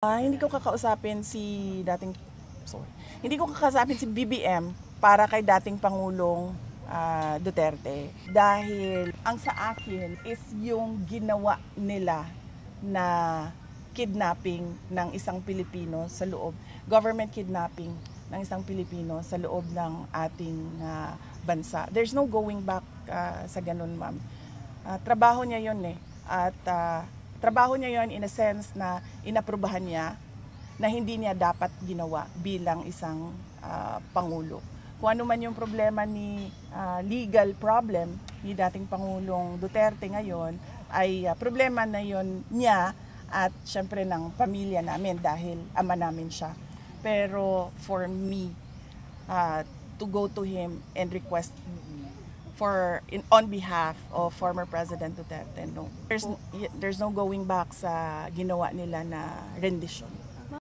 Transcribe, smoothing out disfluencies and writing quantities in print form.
Hindi ko kakausapin si dating sorry. Hindi ko kakausapin si BBM para kay dating Pangulong Duterte dahil ang sa akin is yung ginawa nila na kidnapping ng isang Pilipino sa loob, government kidnapping ng isang Pilipino sa loob ng ating bansa. There's no going back sa ganun, ma'am. Trabaho niya yun at trabaho niya yon in a sense na inaprubahan niya na hindi niya dapat ginawa bilang isang Pangulo. Kung ano man yung problema ni legal problem ni dating Pangulong Duterte ngayon ay problema na yon niya at syempre ng pamilya namin dahil ama namin siya. Pero for me, to go to him and request on behalf of former President Duterte, no. There's no going back sa ginawa nila na rendition.